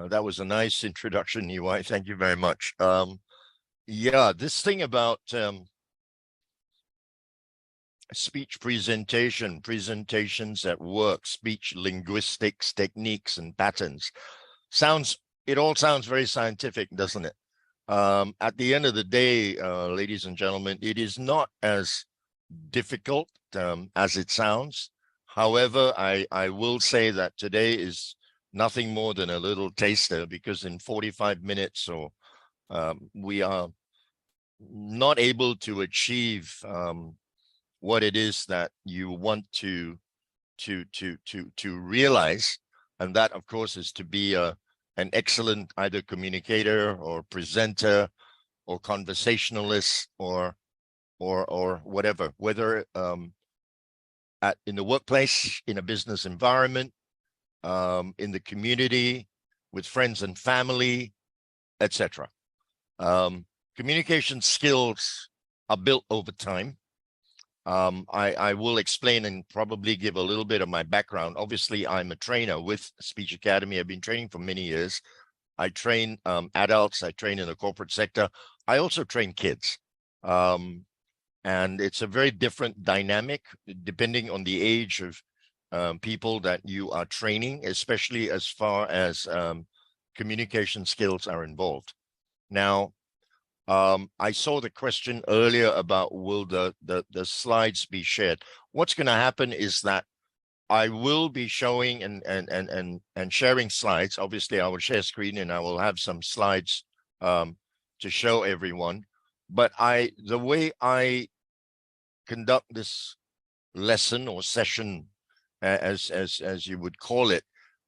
That was a nice introduction, EY. Thank you very much. Yeah, this thing about speech presentation, presentations at work, speech linguistics, techniques, and patterns. It all sounds very scientific, doesn't it? At the end of the day, ladies and gentlemen, it is not as difficult as it sounds. However, I will say that today is nothing more than a little taster, because in 45 minutes or we are not able to achieve what it is that you want to realize, and that, of course, is to be an excellent either communicator or presenter or conversationalist or whatever, whether in the workplace, in a business environment, in the community, with friends and family, etc. Communication skills are built over time. I will explain and probably give a little bit of my background. Obviously, I'm a trainer with Speech Academy. I've been training for many years. I train adults. I train in the corporate sector. I also train kids. And it's a very different dynamic depending on the age of people that you are training, especially as far as communication skills are involved. Now, I saw the question earlier about will the slides be shared. What's going to happen is that I will be showing and sharing slides. Obviously, I will share screen and I will have some slides to show everyone. But the way I conduct this lesson or session, as you would call it,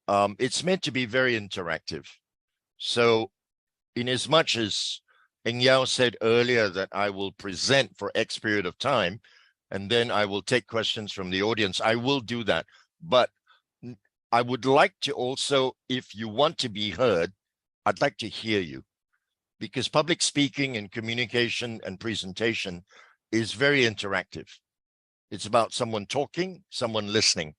it's meant to be very interactive. So, in as much as Eng Yao said earlier that I will present for X period of time, and then I will take questions from the audience, I will do that. But I would like to also, if you want to be heard, I'd like to hear you, because public speaking and communication and presentation is very interactive. It's about someone talking, someone listening.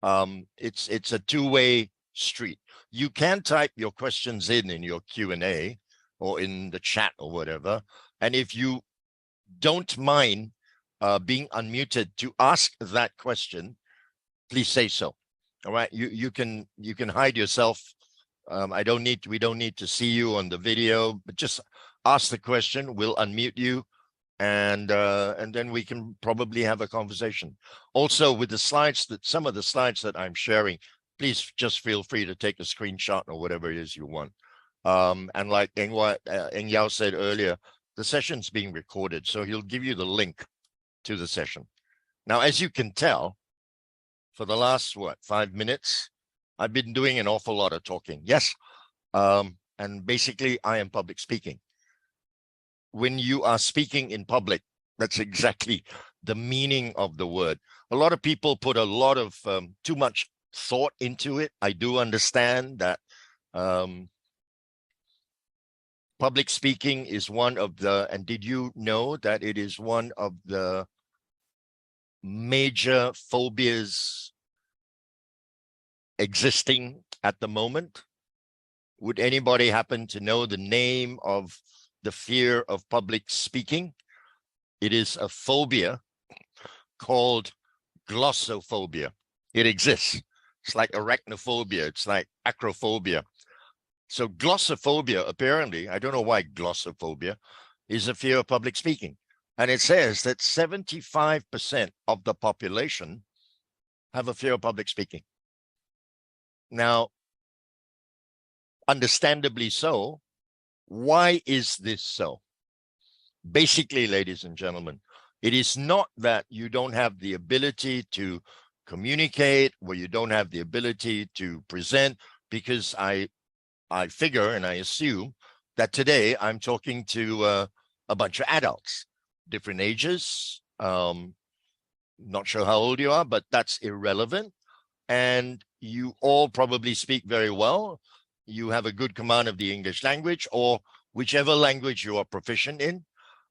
It's a two-way street. You can type your questions in your Q&A or in the chat or whatever. And if you don't mind being unmuted to ask that question, please say so. All right, you can hide yourself. We don't need to see you on the video, but just ask the question. We'll unmute you, and then we can probably have a conversation. Also, with the slides, some of the slides that I'm sharing, please just feel free to take a screenshot or whatever it is you want. And like Eng Yao said earlier, the session's being recorded, so he'll give you the link to the session. Now, as you can tell, for the last 5 minutes, I've been doing an awful lot of talking. Yes, and basically, I am public speaking. When you are speaking in public, that's exactly the meaning of the word. A lot of people put a lot of too much thought into it. I do understand that public speaking is one of the, and did you know that it is one of the major phobias existing at the moment? Would anybody happen to know the name of the fear of public speaking? It is a phobia called glossophobia. It exists. It's like arachnophobia. It's like acrophobia. So glossophobia, apparently, I don't know why glossophobia, is a fear of public speaking. And it says that 75% of the population have a fear of public speaking. Now, understandably so. Why is this so? Basically, ladies and gentlemen, it is not that you don't have the ability to communicate or you don't have the ability to present, because I figure and I assume that today I'm talking to a bunch of adults, different ages. Not sure how old you are, but that's irrelevant. And you all probably speak very well. You have a good command of the English language or whichever language you are proficient in,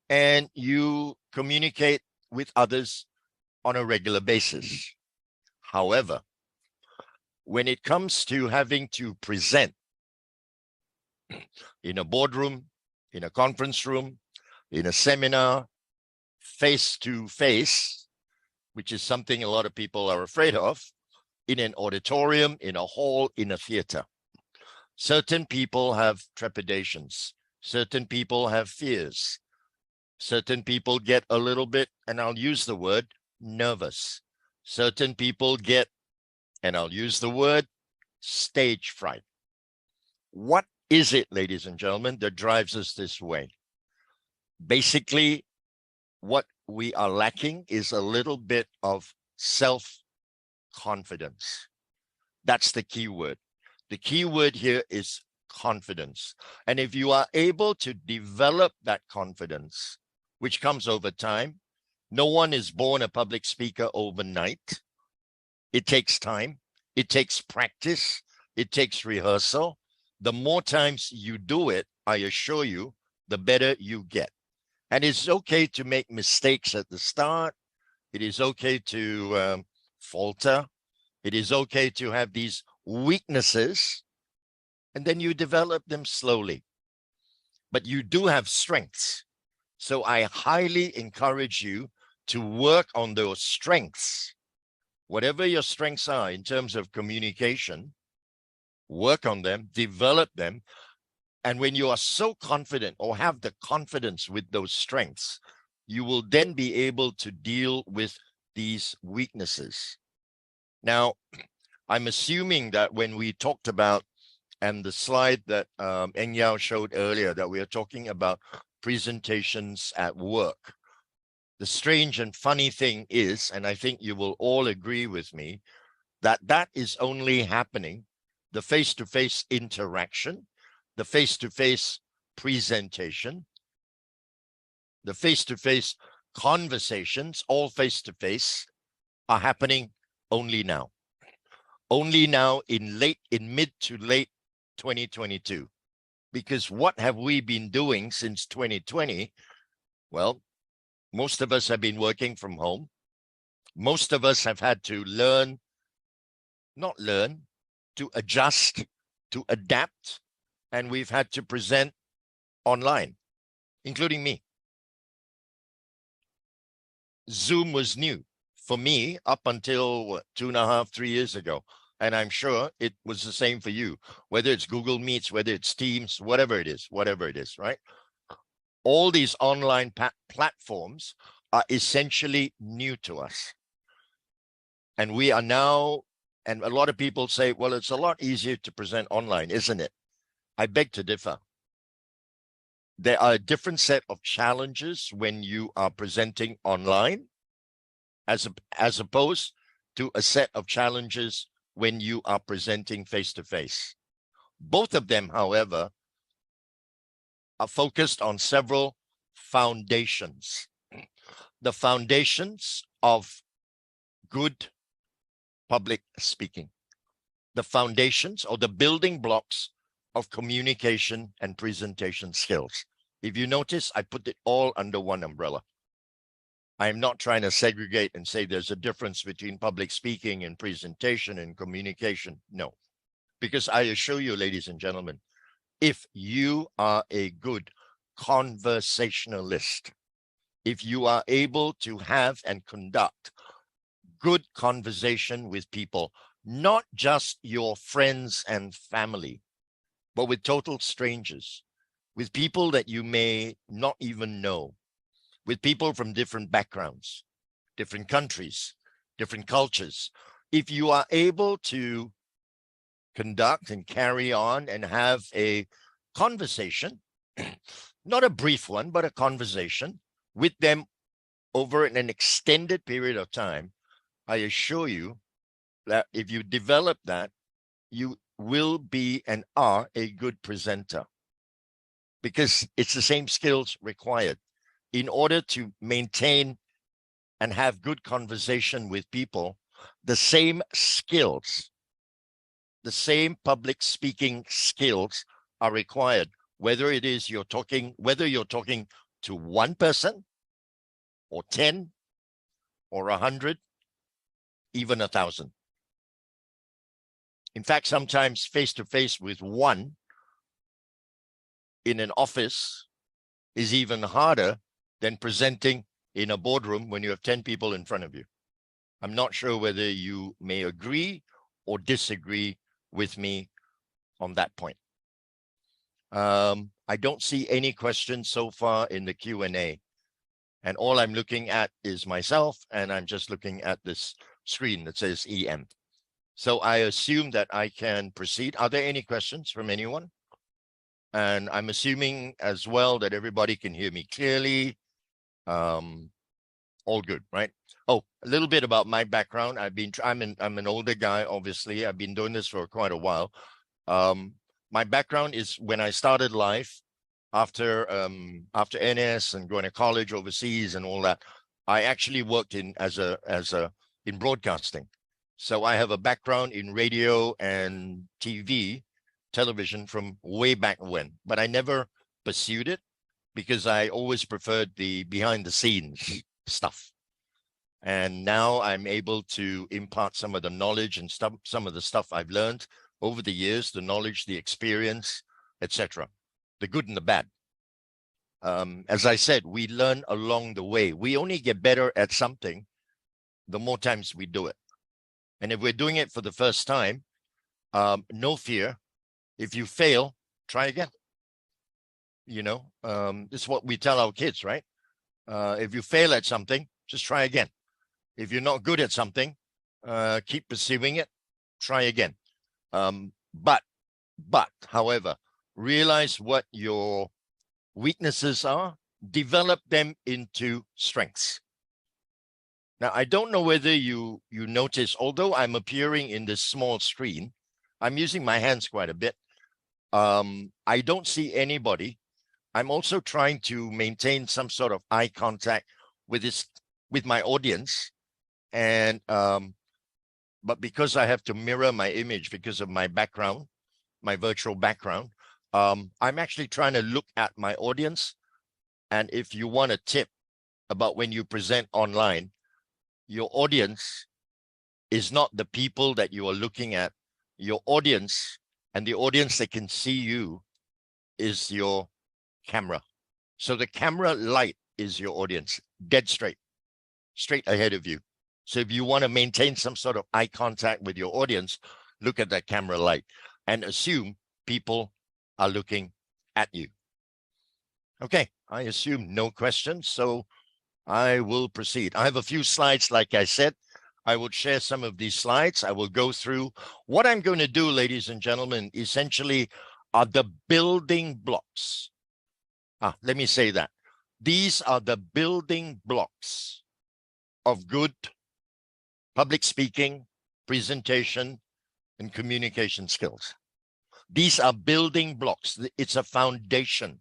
and you communicate with others on a regular basis. However, when it comes to having to present, in a boardroom, in a conference room, in a seminar, face to face, which is something a lot of people are afraid of, in an auditorium, in a hall, in a theater. Certain people have trepidations. Certain people have fears. Certain people get a little bit, and I'll use the word, nervous. Certain people get, and I'll use the word, stage fright. What is it, ladies and gentlemen, that drives us this way? Basically, what we are lacking is a little bit of self-confidence. That's the key word. The key word here is confidence. And if you are able to develop that confidence, which comes over time, no one is born a public speaker overnight. It takes time. It takes practice. It takes rehearsal. The more times you do it, I assure you, the better you get. And it's okay to make mistakes at the start. It is okay to falter. It is okay to have these weaknesses, and then you develop them slowly. But you do have strengths. So I highly encourage you to work on those strengths. Whatever your strengths are in terms of communication, work on them, develop them. And when you are so confident or have the confidence with those strengths, you will then be able to deal with these weaknesses. Now, I'm assuming that when we talked about, and the slide that Eng Yao showed earlier, that we are talking about presentations at work. The strange and funny thing is, and I think you will all agree with me, that that is only happening, the face-to-face interaction, the face-to-face presentation, the face-to-face conversations, all face-to-face, are happening only now. Only now in mid to late 2022. Because what have we been doing since 2020? Well, most of us have been working from home. Most of us have had to to adjust, to adapt, and we've had to present online, including me. Zoom was new for me up until 2.5, 3 years ago. And I'm sure it was the same for you, whether it's Google Meets, whether it's Teams, whatever it is, right? All these online platforms are essentially new to us. And we are now, and a lot of people say, well, it's a lot easier to present online, isn't it? I beg to differ. There are a different set of challenges when you are presenting online as opposed to a set of challenges when you are presenting face-to-face. Both of them, however, are focused on several foundations. The foundations of good public speaking. The foundations or the building blocks of communication and presentation skills. If you notice, I put it all under one umbrella. I am not trying to segregate and say there's a difference between public speaking and presentation and communication. No, because I assure you, ladies and gentlemen, if you are a good conversationalist, if you are able to have and conduct good conversation with people, not just your friends and family, but with total strangers, with people that you may not even know, with people from different backgrounds, different countries, different cultures. If you are able to conduct and carry on and have a conversation, not a brief one, but a conversation with them over an extended period of time, I assure you that if you develop that, you will be and are a good presenter, because it's the same skills required. In order to maintain and have good conversation with people, the same skills, the same public speaking skills are required, whether you're talking to one person or 10 or 100, even 1,000. In fact, sometimes face-to-face with one in an office is even harder than presenting in a boardroom when you have 10 people in front of you. I'm not sure whether you may agree or disagree with me on that point. I don't see any questions so far in the Q&A. And all I'm looking at is myself, and I'm just looking at this screen that says EM. So I assume that I can proceed. Are there any questions from anyone? And I'm assuming as well that everybody can hear me clearly. All good, right? Oh, a little bit about my background. I'm an older guy, obviously. I've been doing this for quite a while. My background is when I started life after NS and going to college overseas and all that. I actually worked in broadcasting. So I have a background in radio and television from way back when, but I never pursued it because I always preferred the behind the scenes stuff. And now I'm able to impart some of the knowledge and some of the stuff I've learned over the years, the knowledge, the experience, etc., the good and the bad. As I said, we learn along the way. We only get better at something the more times we do it. And if we're doing it for the first time, no fear. If you fail, try again. You know, this is what we tell our kids, right? If you fail at something, just try again. If you're not good at something, keep pursuing it, try again. But however, realize what your weaknesses are, develop them into strengths. Now, I don't know whether you notice, although I'm appearing in this small screen, I'm using my hands quite a bit. I don't see anybody. I'm also trying to maintain some sort of eye contact with my audience. And but because I have to mirror my image because of my background, my virtual background, I'm actually trying to look at my audience. And if you want a tip about when you present online, your audience is not the people that you are looking at. Your audience and the audience that can see you is your camera. So the camera light is your audience, dead straight ahead of you. So if you want to maintain some sort of eye contact with your audience, look at that camera light and assume people are looking at you. Okay, I assume no questions, so I will proceed. I have a few slides, like I said. I will share some of these slides. I will go through. What I'm going to do, ladies and gentlemen, essentially are the building blocks. Let me say that. These are the building blocks of good public speaking, presentation, and communication skills. These are building blocks. It's a foundation.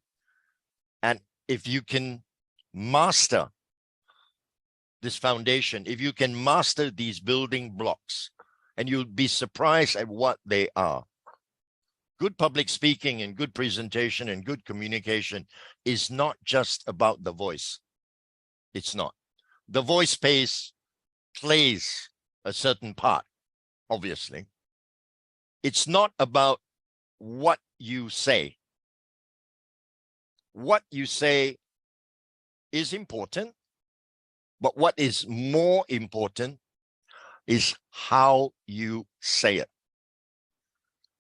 And if you can master this foundation, if you can master these building blocks, and you'll be surprised at what they are. Good public speaking and good presentation and good communication is not just about the voice. It's not. The voice plays a certain part, obviously. It's not about what you say. What you say is important, but what is more important is how you say it.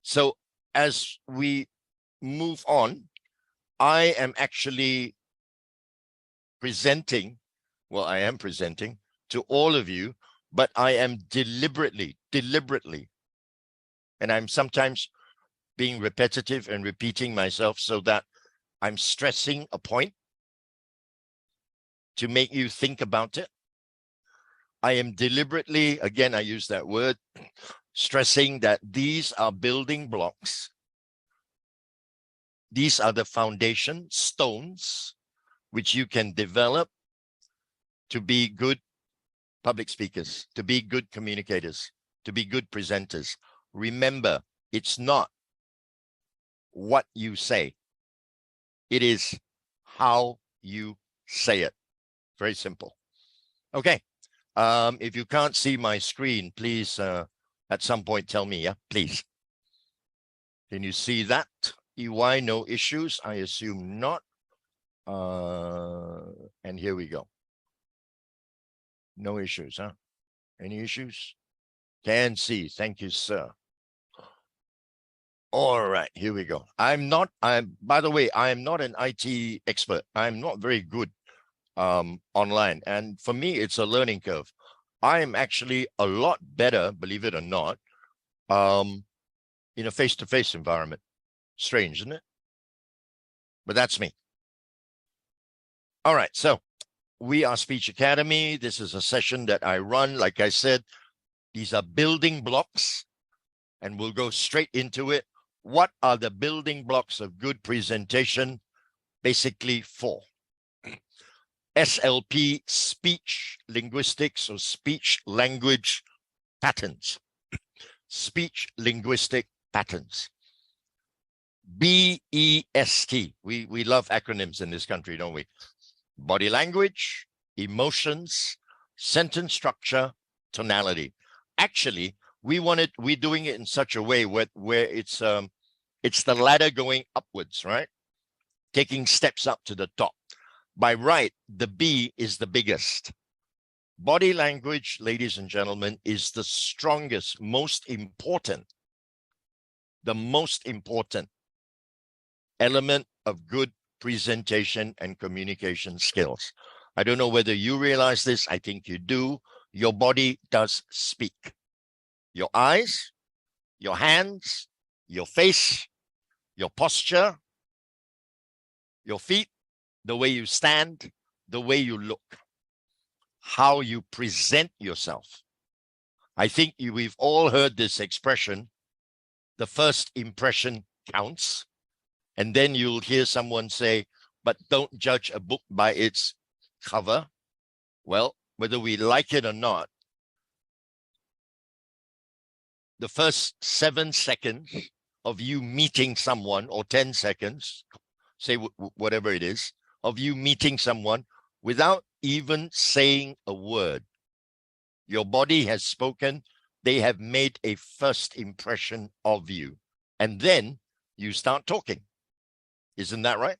So as we move on, I am actually presenting, I am presenting to all of you, but I am deliberately, and I'm sometimes being repetitive and repeating myself so that I'm stressing a point to make you think about it. I am deliberately, again, I use that word, stressing that these are building blocks. These are the foundation stones which you can develop to be good public speakers, to be good communicators, to be good presenters. Remember, it's not what you say. It is how you say it. Very simple. Okay. If you can't see my screen, please, at some point, tell me, yeah, please. Can you see that? EY, no issues. I assume not. And here we go. No issues, huh? Any issues? Can see. Thank you, sir. All right, here we go. By the way, I am not an IT expert. I'm not very good online. And for me, it's a learning curve. I am actually a lot better, believe it or not, in a face-to-face environment. Strange, isn't it? But that's me. All right, so we are Speech Academy. This is a session that I run. Like I said, these are building blocks, and we'll go straight into it. What are the building blocks of good presentation? Basically, 4. SLP, speech linguistics, or speech language patterns. Speech linguistic patterns. BEST. We love acronyms in this country, don't we? Body language, emotions, sentence structure, tonality. Actually, we're doing it in such a way where it's the ladder going upwards, right? Taking steps up to the top. By right, the B is the biggest. Body language, ladies and gentlemen, is the strongest, most important, the most important element of good presentation and communication skills. I don't know whether you realize this. I think you do. Your body does speak. Your eyes, your hands, your face, your posture, your feet, the way you stand, the way you look, how you present yourself. I think we've all heard this expression, the first impression counts. And then you'll hear someone say, but don't judge a book by its cover. Well, whether we like it or not, the first 7 seconds of you meeting someone, or 10 seconds, say whatever it is, of you meeting someone without even saying a word, your body has spoken. They have made a first impression of you. And then you start talking. Isn't that right?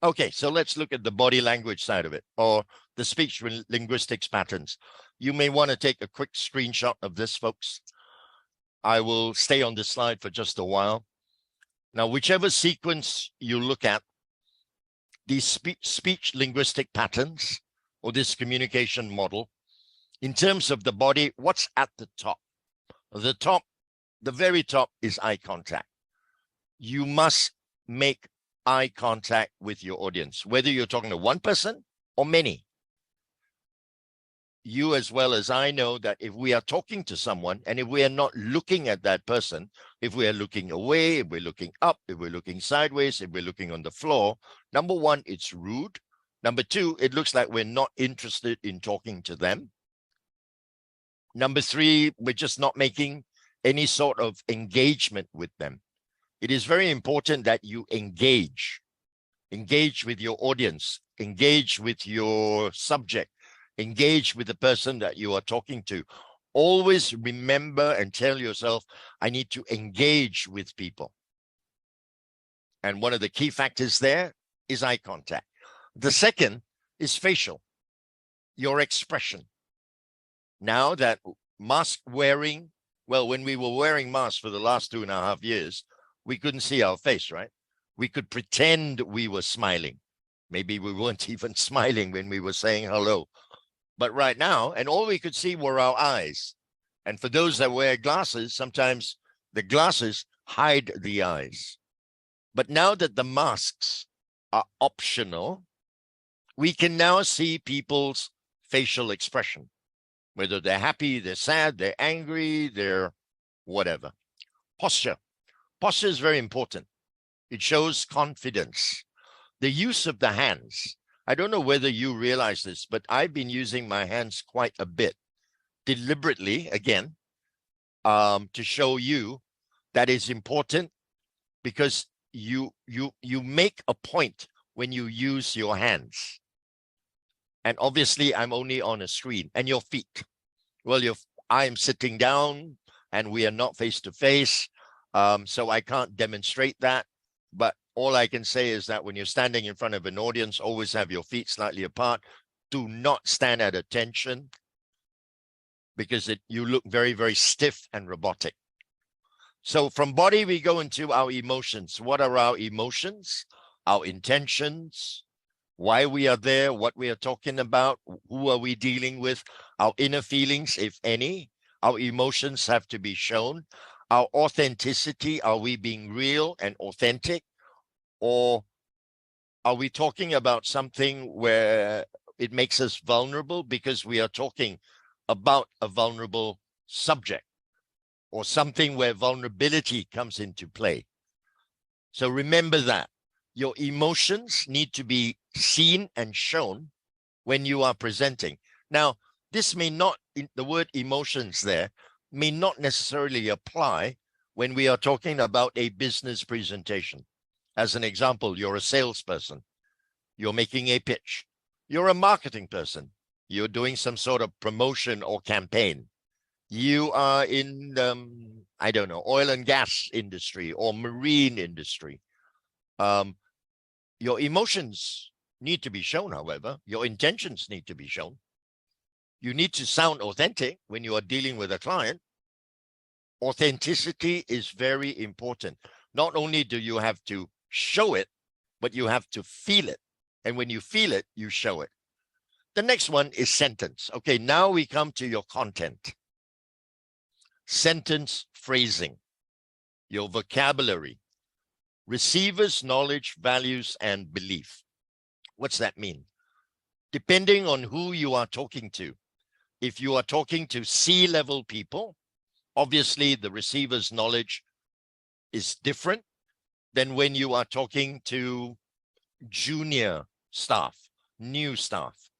Okay, so let's look at the body language side of it, or the speech linguistics patterns. You may want to take a quick screenshot of this, folks. I will stay on this slide for just a while. Now, whichever sequence you look at, these speech linguistic patterns, or this communication model, in terms of the body, what's at the top? The very top is eye contact. You must make eye contact with your audience, whether you're talking to one person or many. You as well as I know that if we are talking to someone and if we are not looking at that person, if we are looking away, if we're looking up, if we're looking sideways, if we're looking on the floor, number one, it's rude. Number two, it looks like we're not interested in talking to them. Number three, we're just not making any sort of engagement with them. It is very important that you engage with your audience, engage with your subject, engage with the person that you are talking to. Always remember and tell yourself, I need to engage with people. And one of the key factors there is eye contact. The second is facial, your expression. Now that mask wearing, well, when we were wearing masks for the last 2.5 years, we couldn't see our face, right? We could pretend we were smiling. Maybe we weren't even smiling when we were saying hello. But right now, and all we could see were our eyes. And for those that wear glasses, sometimes the glasses hide the eyes. But now that the masks are optional, we can now see people's facial expression, whether they're happy, they're sad, they're angry, they're whatever. Posture. Posture is very important. It shows confidence. The use of the hands. I don't know whether you realize this, but I've been using my hands quite a bit, deliberately, again, to show you that is important, because you make a point when you use your hands. And obviously, I'm only on a screen. And your feet. Well, I'm sitting down, and we are not face to face, so I can't demonstrate that. But all I can say is that when you're standing in front of an audience, always have your feet slightly apart. Do not stand at attention because you look very, very stiff and robotic. So from body, we go into our emotions. What are our emotions? Our intentions, why we are there, what we are talking about, who are we dealing with, our inner feelings, if any. Our emotions have to be shown. Our authenticity, are we being real and authentic? Or are we talking about something where it makes us vulnerable because we are talking about a vulnerable subject or something where vulnerability comes into play? So remember that your emotions need to be seen and shown when you are presenting. Now, this may not, the word emotions there may not necessarily apply when we are talking about a business presentation. As an example, you're a salesperson, you're making a pitch, you're a marketing person, you're doing some sort of promotion or campaign. You are in, I don't know, oil and gas industry or marine industry. Your emotions need to be shown, however. Your intentions need to be shown. You need to sound authentic when you are dealing with a client. Authenticity is very important. Not only do you have to show it, but you have to feel it. And when you feel it, you show it. The next one is sentence. Okay, now we come to your content. Sentence phrasing, your vocabulary, receiver's knowledge, values, and belief. What's that mean? Depending on who you are talking to. If you are talking to C-level people, obviously the receiver's knowledge is different than when you are talking to junior staff, new staff,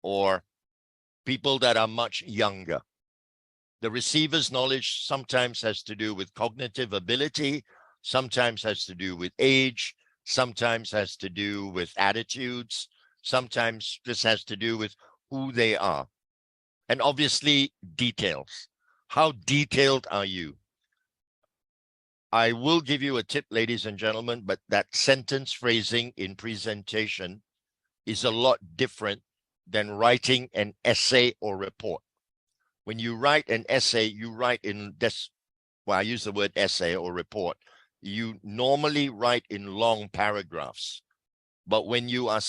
or people that are much younger. The receiver's knowledge sometimes has to do with cognitive ability, sometimes has to do with age, sometimes has to do with attitudes, sometimes this has to do with who they are. And obviously, details. How detailed are you? I will give you a tip, ladies and gentlemen, but that sentence phrasing in presentation is a lot different than writing an essay or report. When you write an essay, you write in this, well, I use the word essay or report. You normally write in long paragraphs. But when you are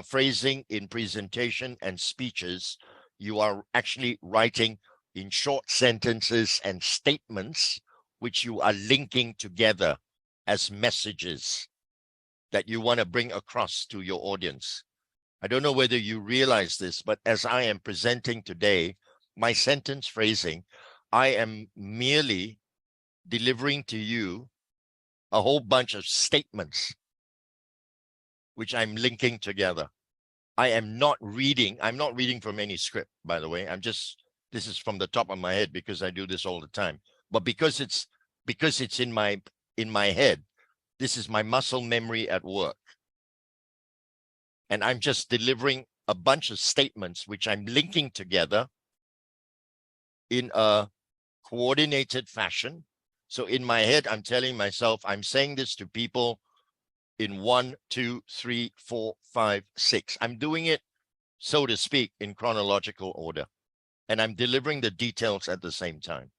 phrasing in presentation and speeches, you are actually writing in short sentences and statements, which you are linking together as messages that you want to bring across to your audience. I don't know whether you realize this, but as I am presenting today, my sentence phrasing, I am merely delivering to you a whole bunch of statements which I'm linking together. I'm not reading from any script, by the way. This is from the top of my head because I do this all the time. But because it's in my head, this is my muscle memory at work. And I'm just delivering a bunch of statements which I'm linking together in a coordinated fashion. So in my head, I'm telling myself, I'm saying this to people in 1, 2, 3, 4, 5, 6. I'm doing it, so to speak, in chronological order. And I'm delivering the details at the same time.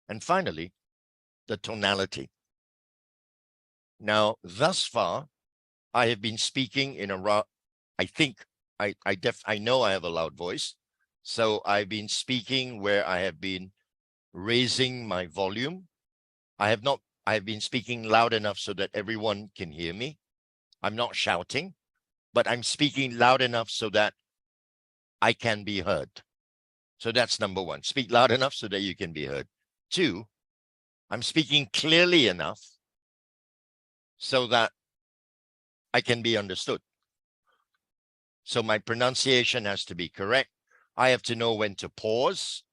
And finally, the tonality. Now, thus far, I have been speaking in a, I think, I know I have a loud voice. So I've been speaking where I have been raising my volume. I have been speaking loud enough so that everyone can hear me. I'm not shouting, but I'm speaking loud enough so that I can be heard. So that's number one. Speak loud enough so that you can be heard. 2, I'm speaking clearly enough so that I can be understood. So my pronunciation has to be correct. I have to know when to pause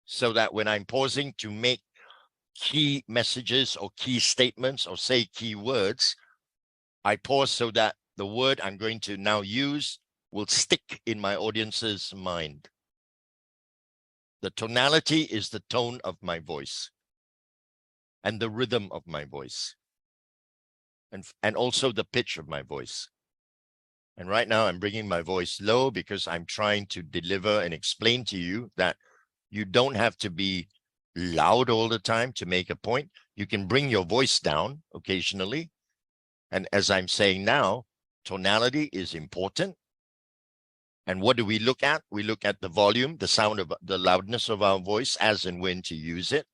so that when I'm pausing to make key messages or key statements or say key words, I pause so that the word I'm going to now use will stick in my audience's mind. The tonality is the tone of my voice. and the rhythm of my voice, and also the pitch of my voice. And right now I'm bringing my voice low because I'm trying to deliver and explain to you that you don't have to be loud all the time to make a point. You can bring your voice down occasionally. And as I'm saying now, tonality is important. And what do we look at? We look at the volume, the sound of the loudness of our voice, as and when to use it,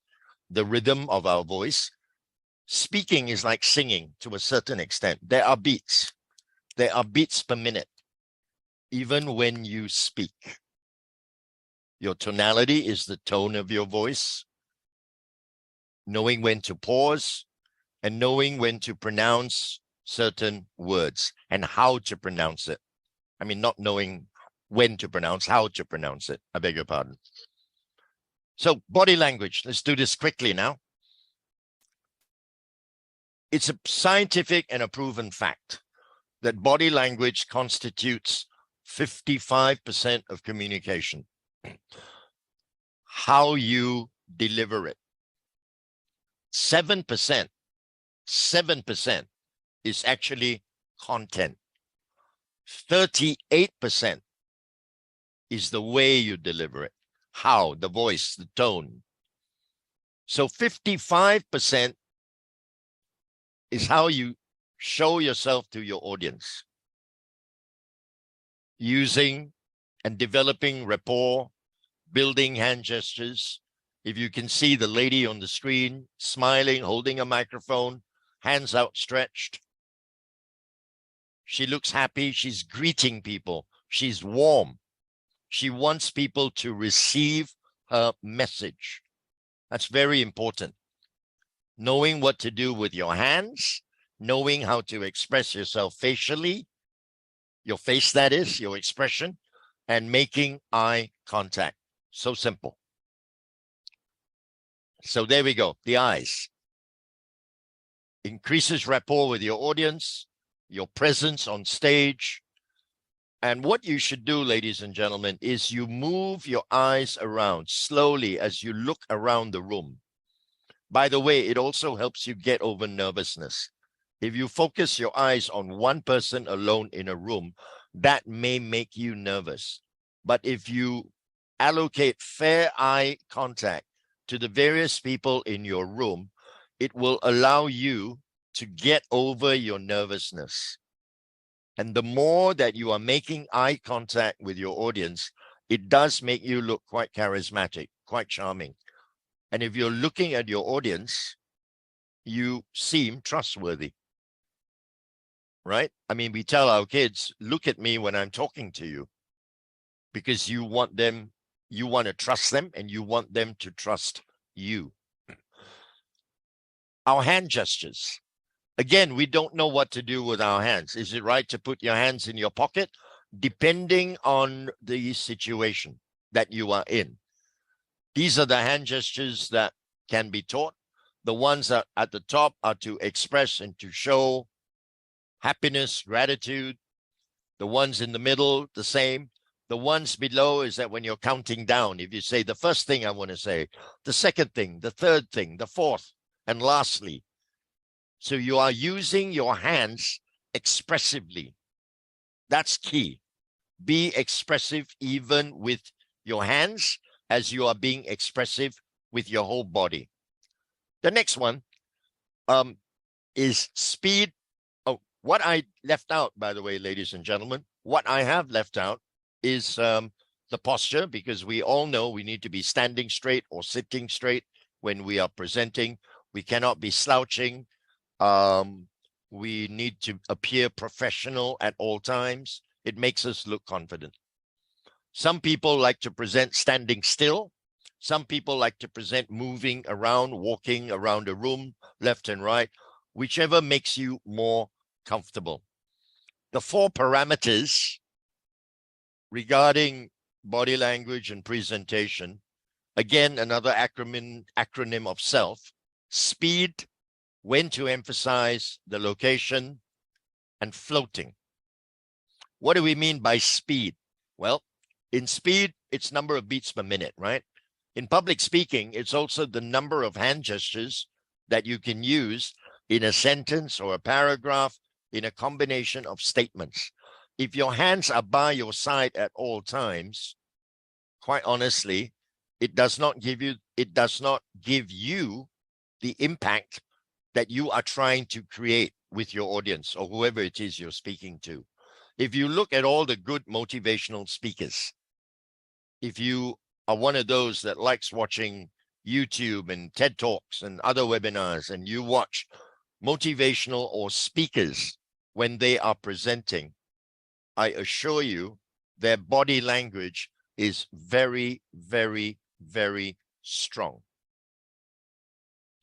the rhythm of our voice. Speaking is like singing to a certain extent. There are beats. There are beats per minute, even when you speak. Your tonality is the tone of your voice, knowing when to pause and knowing when to pronounce certain words and how to pronounce it. I mean, not knowing when to pronounce, how to pronounce it. I beg your pardon. So body language, let's do this quickly now. It's a scientific and a proven fact that body language constitutes 55% of communication. How you deliver it. 7% is actually content. 38% is the way you deliver it. How, the voice, the tone. So 55% is how you show yourself to your audience, using and developing rapport, building hand gestures. If you can see the lady on the screen smiling, holding a microphone, hands outstretched, she looks happy. She's greeting people. She's warm. She wants people to receive her message. That's very important. Knowing what to do with your hands, knowing how to express yourself facially, your face, that is, your expression, and making eye contact. So simple. So there we go, the eyes. Increases rapport with your audience, your presence on stage. And what you should do, ladies and gentlemen, is you move your eyes around slowly as you look around the room. By the way, it also helps you get over nervousness. If you focus your eyes on one person alone in a room, that may make you nervous. But if you allocate fair eye contact to the various people in your room, it will allow you to get over your nervousness. And the more that you are making eye contact with your audience, it does make you look quite charismatic, quite charming. And if you're looking at your audience, you seem trustworthy, right? I mean, we tell our kids, look at me when I'm talking to you, because you want them, you want to trust them, and you want them to trust you. Our hand gestures. Again, we don't know what to do with our hands. Is it right to put your hands in your pocket? Depending on the situation that you are in. These are the hand gestures that can be taught. The ones that at the top are to express and to show happiness, gratitude. The ones in the middle, the same. The ones below is that when you're counting down, if you say the first thing I want to say, the second thing, the third thing, the fourth, and lastly. So you are using your hands expressively. That's key. Be expressive even with your hands as you are being expressive with your whole body. The next one is speed. Oh, what I left out, by the way, ladies and gentlemen, what I have left out is the posture, because we all know we need to be standing straight or sitting straight when we are presenting. We cannot be slouching. We need to appear professional at all times. It makes us look confident. Some people like to present standing still. Some people like to present moving around, walking around a room, left and right, whichever makes you more comfortable. The 4 parameters regarding body language and presentation, again, another acronym of self: speed, when to emphasize the location, and floating. What do we mean by speed? Well, in speed, it's number of beats per minute, right? In public speaking, it's also the number of hand gestures that you can use in a sentence or a paragraph, in a combination of statements. If your hands are by your side at all times, quite honestly, it does not give you the impact that you are trying to create with your audience or whoever it is you're speaking to. If you look at all the good motivational speakers, if you are one of those that likes watching YouTube and TED Talks and other webinars, and you watch motivational or speakers when they are presenting, I assure you their body language is very, very, very strong.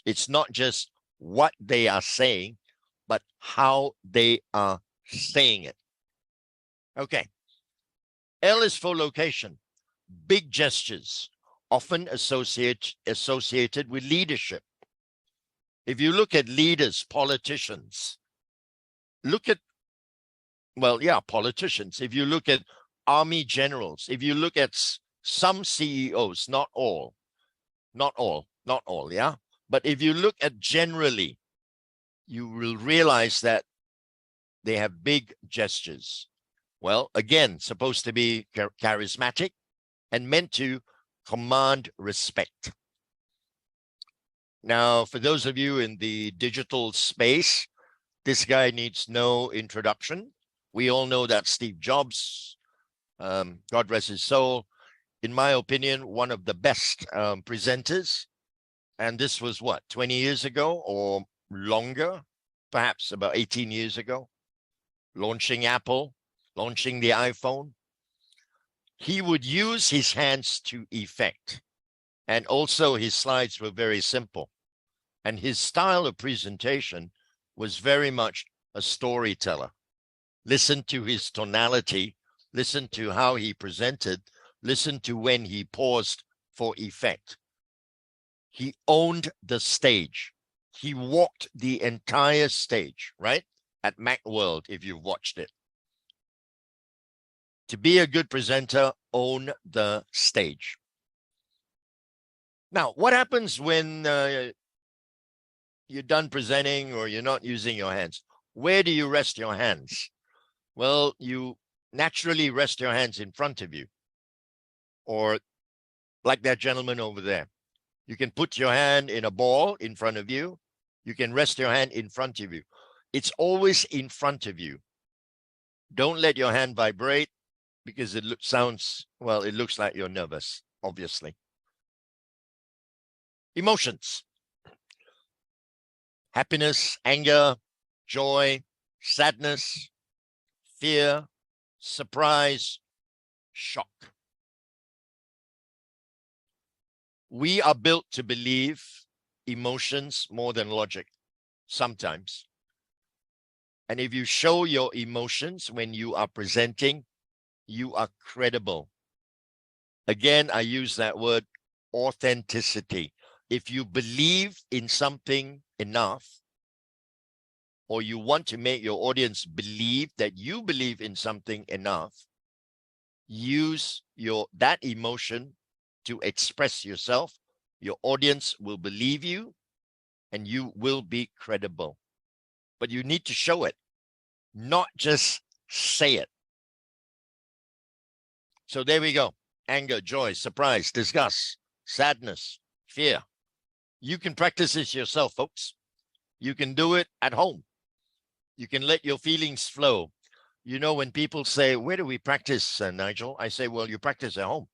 It's not just what they are saying, but how they are saying it. Okay. L is for location. Big gestures, often associated with leadership. If you look at leaders, politicians, politicians. If you look at army generals, if you look at some CEOs, not all, yeah. But if you look at generally, you will realize that they have big gestures. Well, again, supposed to be charismatic and meant to command respect. Now, for those of you in the digital space, this guy needs no introduction. We all know that Steve Jobs, God rest his soul, in my opinion, one of the best presenters. And this was what, 20 years ago or longer, perhaps about 18 years ago, launching Apple, launching the iPhone. He would use his hands to effect. And also his slides were very simple. And his style of presentation was very much a storyteller. Listen to his tonality, listen to how he presented, listen to when he paused for effect. He owned the stage. He walked the entire stage, right? At Macworld, if you've watched it. To be a good presenter, own the stage. Now, what happens when you're done presenting or you're not using your hands? Where do you rest your hands? Well, you naturally rest your hands in front of you, or like that gentleman over there. You can put your hand in a ball in front of you. You can rest your hand in front of you. It's always in front of you. Don't let your hand vibrate because it looks like you're nervous, obviously. Emotions. Happiness, anger, joy, sadness, fear, surprise, shock. We are built to believe emotions more than logic, sometimes. And if you show your emotions when you are presenting, you are credible. Again, I use that word, authenticity. If you believe in something enough, or you want to make your audience believe that you believe in something enough, use that emotion to express yourself. Your audience will believe you and you will be credible. But you need to show it, not just say it. So there we go. Anger, joy, surprise, disgust, sadness, fear. You can practice this yourself, folks. You can do it at home. You can let your feelings flow. You know, when people say, where do we practice, Nigel? I say, well, you practice at home.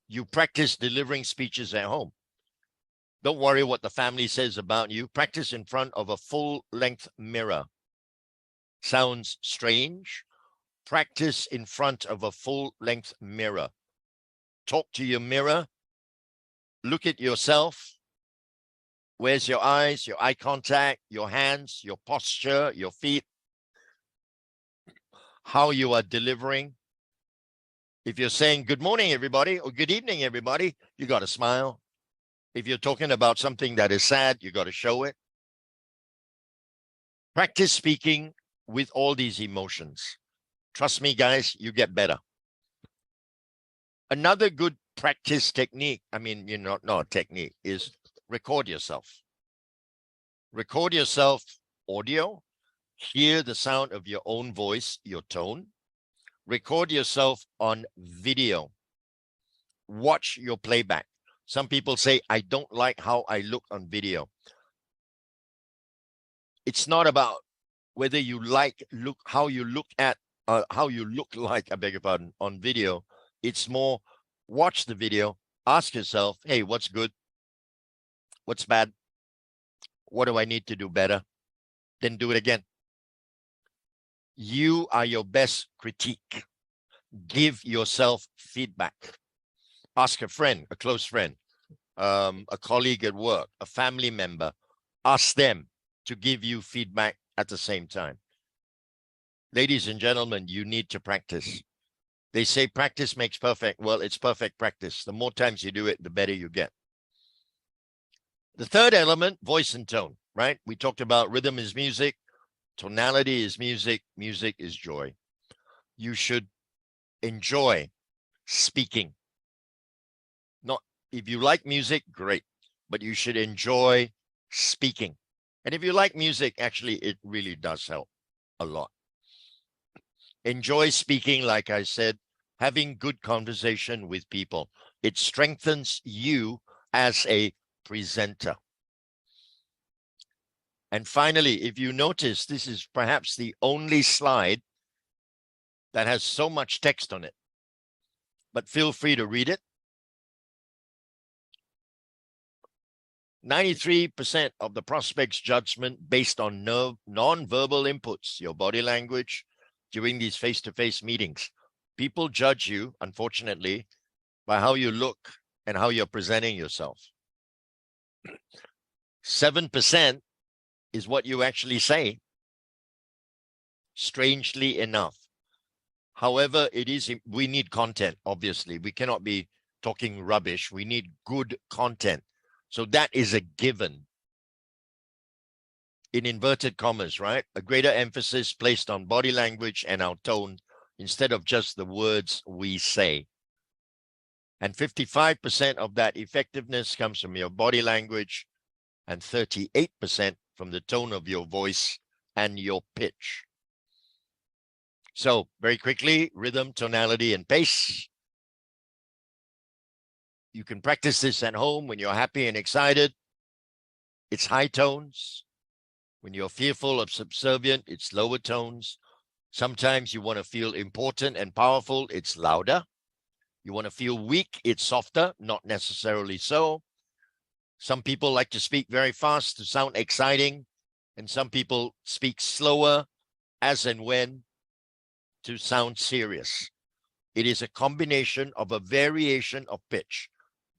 You practice delivering speeches at home. Don't worry what the family says about you. Practice in front of a full-length mirror. Sounds strange? Practice in front of a full-length mirror. Talk to your mirror. Look at yourself. Where's your eyes, your eye contact, your hands, your posture, your feet, how you are delivering. If you're saying good morning, everybody, or good evening, everybody, you got to smile. If you're talking about something that is sad, you got to show it. Practice speaking with all these emotions. Trust me, guys, you get better. Another good practice technique, not a technique, is record yourself. Record yourself audio. Hear the sound of your own voice, your tone. Record yourself on video. Watch your playback. Some people say, I don't like how I look on video. It's not about whether you like how you look like, I beg your pardon, on video. It's more, watch the video, ask yourself, hey, what's good? What's bad? What do I need to do better? Then do it again. You are your best critique. Give yourself feedback. Ask a friend, a close friend, a colleague at work, a family member. Ask them to give you feedback at the same time. Ladies and gentlemen, you need to practice. They say practice makes perfect. Well, it's perfect practice. The more times you do it, the better you get. The third element, voice and tone, right? We talked about rhythm is music, tonality is music, music is joy. You should enjoy speaking. Not if you like music, great, but you should enjoy speaking. And if you like music, actually, it really does help a lot. Enjoy speaking, like I said, having good conversation with people. It strengthens you as a presenter. And finally, if you notice, this is perhaps the only slide that has so much text on it, but feel free to read it. 93% of the prospect's judgment based on non-verbal inputs, your body language, during these face-to-face meetings. People judge you, unfortunately, by how you look and how you're presenting yourself. 7% is what you actually say, strangely enough. However, we need content, obviously. We cannot be talking rubbish. We need good content. So that is a given. In inverted commas, right? A greater emphasis placed on body language and our tone instead of just the words we say. And 55% of that effectiveness comes from your body language and 38% from the tone of your voice and your pitch. So very quickly, rhythm, tonality, and pace. You can practice this at home when you're happy and excited. It's high tones. When you're fearful or subservient, it's lower tones. Sometimes you want to feel important and powerful, it's louder. You want to feel weak, it's softer, not necessarily so. Some people like to speak very fast to sound exciting, and some people speak slower as and when to sound serious. It is a combination of a variation of pitch.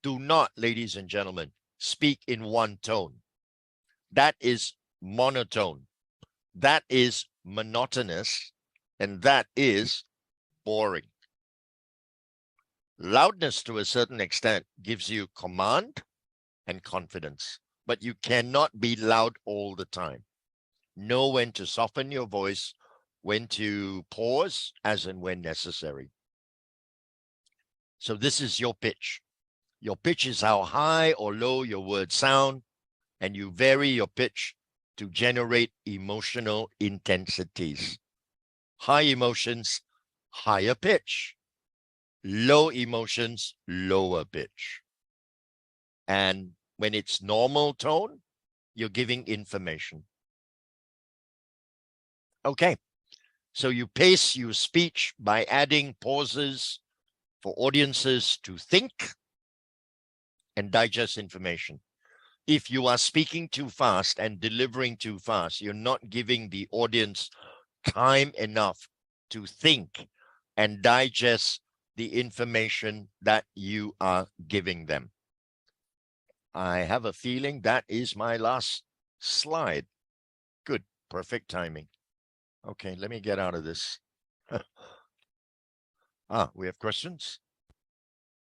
Do not, ladies and gentlemen, speak in one tone. That is monotone. That is monotonous, and that is boring. Loudness to a certain extent gives you command and confidence, but you cannot be loud all the time. Know when to soften your voice, when to pause, as and when necessary. So this is your pitch. Your pitch is how high or low your words sound, and you vary your pitch to generate emotional intensities. High emotions, higher pitch. Low emotions, lower pitch. And when it's normal tone, you're giving information. Okay, so you pace your speech by adding pauses for audiences to think and digest information. If you are speaking too fast and delivering too fast, you're not giving the audience time enough to think and digest the information that you are giving them. I have a feeling that is my last slide. Good, perfect timing. Okay, let me get out of this. We have questions?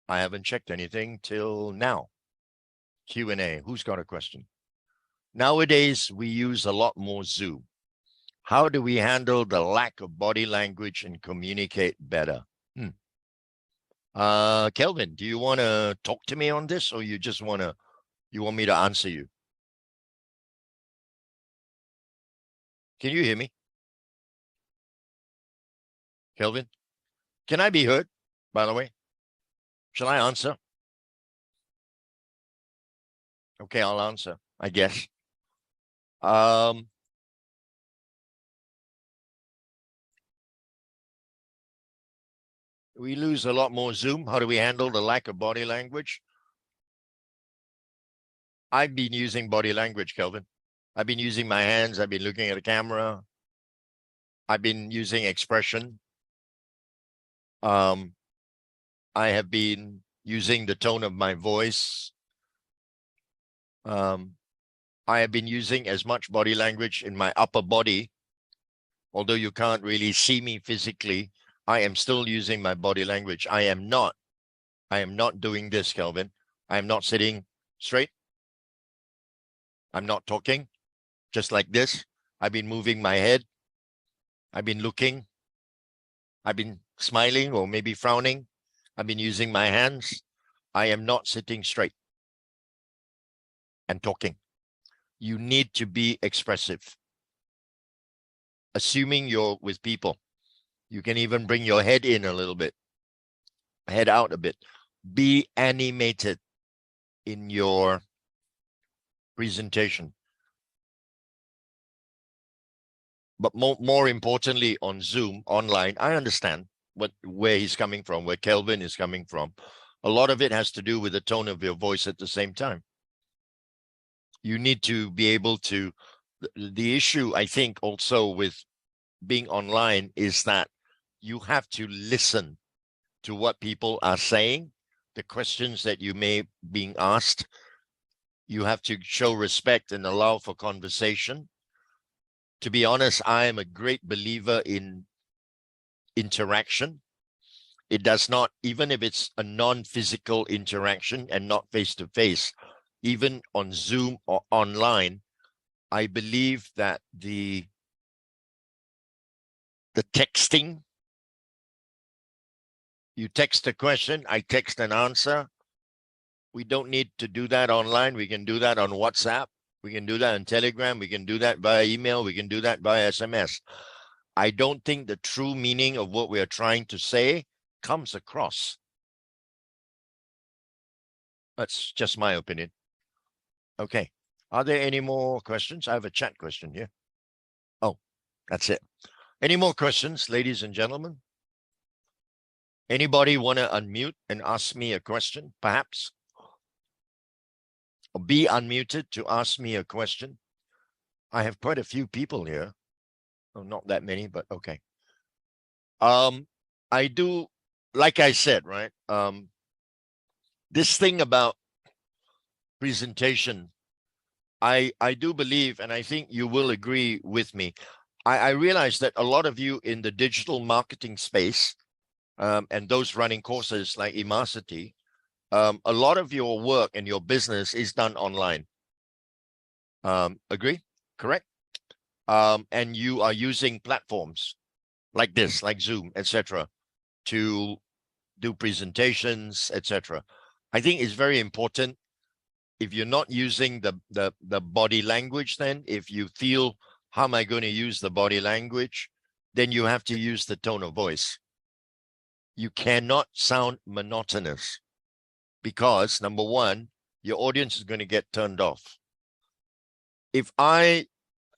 I haven't checked anything till now. Q&A, who's got a question? Nowadays, we use a lot more Zoom. How do we handle the lack of body language and communicate better? Kelvin, do you want to talk to me on this, or you want me to answer you? Can you hear me? Kelvin? Can I be heard, by the way? Shall I answer? Okay, I'll answer, I guess. We lose a lot more Zoom. How do we handle the lack of body language? I've been using body language, Kelvin. I've been using my hands. I've been looking at the camera. I've been using expression. I have been using the tone of my voice. I have been using as much body language in my upper body. Although you can't really see me physically, I am still using my body language. I am not doing this, Kelvin. I am not sitting straight. I'm not talking just like this. I've been moving my head. I've been looking. I've been smiling or maybe frowning. I've been using my hands. I am not sitting straight and talking. You need to be expressive. Assuming you're with people, you can even bring your head in a little bit, head out a bit. Be animated in your presentation. But more importantly, on Zoom, online, I understand where he's coming from, where Kelvin is coming from. A lot of it has to do with the tone of your voice at the same time. You need to be able to, the issue, I think, also with being online is that you have to listen to what people are saying, the questions that you may being asked. You have to show respect and allow for conversation. To be honest, I am a great believer in interaction. It does not, even if it's a non-physical interaction and not face-to-face, even on Zoom or online, I believe that the texting, you text a question, I text an answer. We don't need to do that online. We can do that on WhatsApp. We can do that on Telegram. We can do that via email. We can do that via SMS. I don't think the true meaning of what we are trying to say comes across. That's just my opinion. Okay. Are there any more questions? I have a chat question here. Oh, that's it. Any more questions, ladies and gentlemen? Anybody want to unmute and ask me a question, perhaps? Or be unmuted to ask me a question? I have quite a few people here. Oh, not that many, but okay. I do, like I said, right? This thing about presentation, I do believe, and I think you will agree with me. I realize that a lot of you in the digital marketing space, and those running courses like Immacity, a lot of your work and your business is done online. Agree? Correct? And you are using platforms like this, like Zoom, etc., to do presentations, etc. I think it's very important. If you're not using the body language, then if you feel, how am I going to use the body language? Then you have to use the tone of voice. You cannot sound monotonous because, number one, your audience is going to get turned off. If I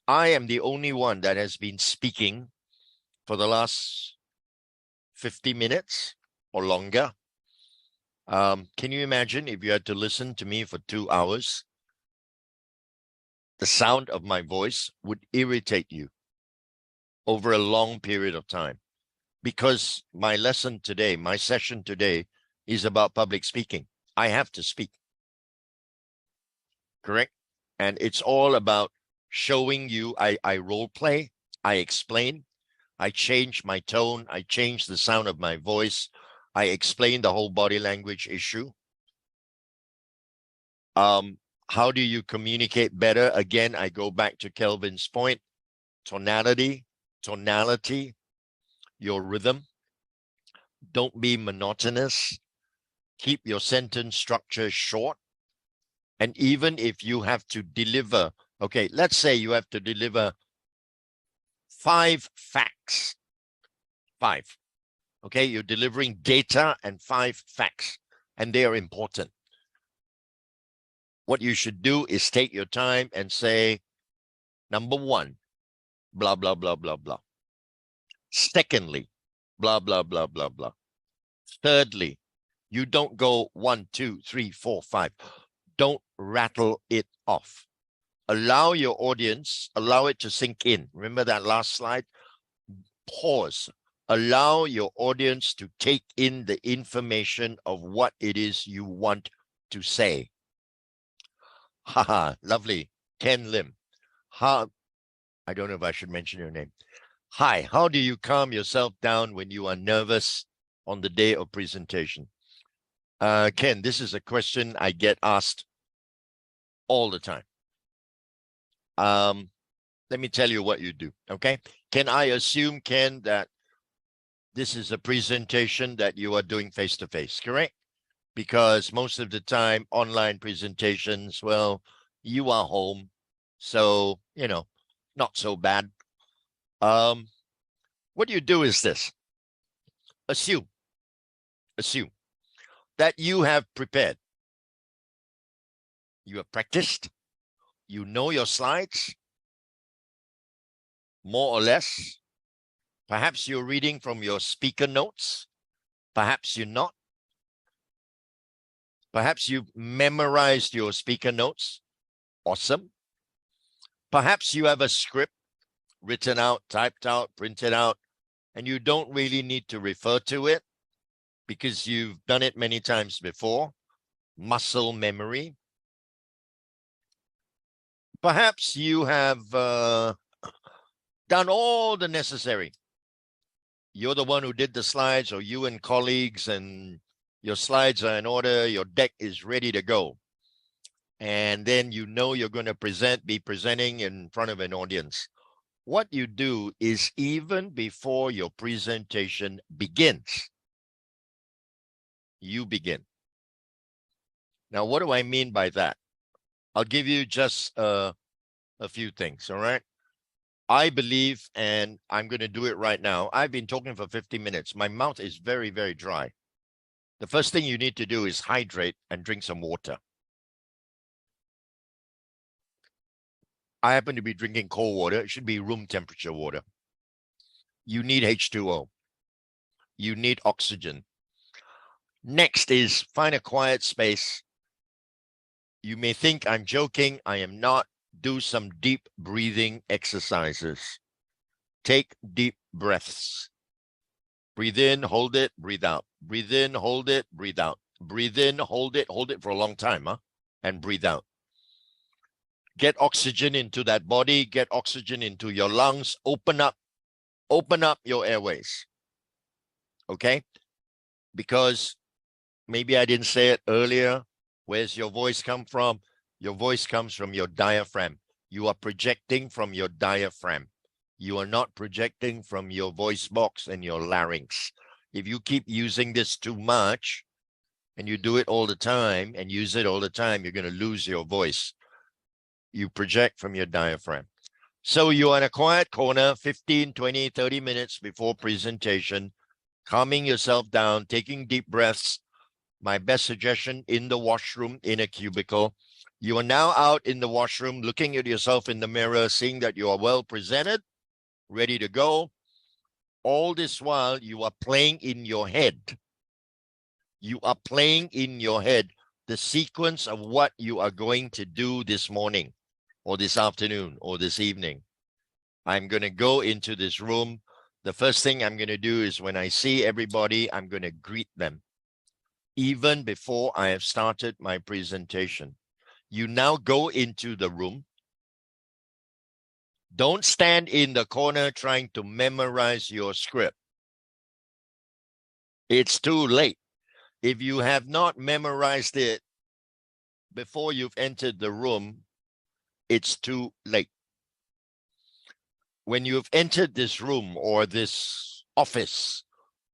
am the only one that has been speaking for the last 50 minutes or longer. Can you imagine if you had to listen to me for 2 hours? The sound of my voice would irritate you over a long period of time, because my lesson today, my session today, is about public speaking. I have to speak. Correct? And it's all about showing you, I role play, I explain, I change my tone, I change the sound of my voice, I explain the whole body language issue. How do you communicate better? Again, I go back to Kelvin's point, tonality, your rhythm. Don't be monotonous. Keep your sentence structure short. And even if you have to deliver, okay, let's say you have to deliver 5 facts. 5. Okay, you're delivering data and 5 facts, and they are important. What you should do is take your time and say, number 1, blah, blah, blah, blah, blah. Secondly, blah, blah, blah, blah, blah. Thirdly, you don't go 1, 2, 3, 4, 5. Don't rattle it off. Allow your audience, allow it to sink in. Remember that last slide? Pause. Allow your audience to take in the information of what it is you want to say. Haha, lovely. Ken Lim. I don't know if I should mention your name. Hi, how do you calm yourself down when you are nervous on the day of presentation? Ken, this is a question I get asked all the time. Let me tell you what you do, okay? Can I assume, Ken, that this is a presentation that you are doing face-to-face, correct? Because most of the time, online presentations, well, you are home, so, you know, not so bad. What you do is this. Assume that you have prepared. You have practiced. You know your slides, more or less. Perhaps you're reading from your speaker notes. Perhaps you're not. Perhaps you've memorized your speaker notes. Awesome. Perhaps you have a script written out, typed out, printed out, and you don't really need to refer to it because you've done it many times before. Muscle memory. Perhaps you have done all the necessary. You're the one who did the slides, or you and colleagues, and your slides are in order, your deck is ready to go. And then you know you're going to be presenting in front of an audience. What you do is, even before your presentation begins, you begin. Now, what do I mean by that? I'll give you just a few things, all right? I believe, and I'm going to do it right now. I've been talking for 50 minutes. My mouth is very, very dry. The first thing you need to do is hydrate and drink some water. I happen to be drinking cold water. It should be room temperature water. You need H2O. You need oxygen. Next is find a quiet space. You may think I'm joking. I am not. Do some deep breathing exercises. Take deep breaths. Breathe in, hold it, breathe out. Breathe in, hold it, breathe out. Breathe in, hold it for a long time, and breathe out. Get oxygen into that body, get oxygen into your lungs, open up your airways. Okay? Because maybe I didn't say it earlier. Where's your voice come from? Your voice comes from your diaphragm. You are projecting from your diaphragm. You are not projecting from your voice box and your larynx. If you keep using this too much and you do it all the time and use it all the time, you're going to lose your voice. You project from your diaphragm. So you are in a quiet corner, 15, 20, 30 minutes before presentation, calming yourself down, taking deep breaths. My best suggestion, in the washroom, in a cubicle. You are now out in the washroom, looking at yourself in the mirror, seeing that you are well presented, ready to go. All this while, you are playing in your head. You are playing in your head the sequence of what you are going to do this morning or this afternoon or this evening. I'm going to go into this room. The first thing I'm going to do is, when I see everybody, I'm going to greet them, even before I have started my presentation. You now go into the room. Don't stand in the corner trying to memorize your script. It's too late. If you have not memorized it before you've entered the room, it's too late. When you've entered this room or this office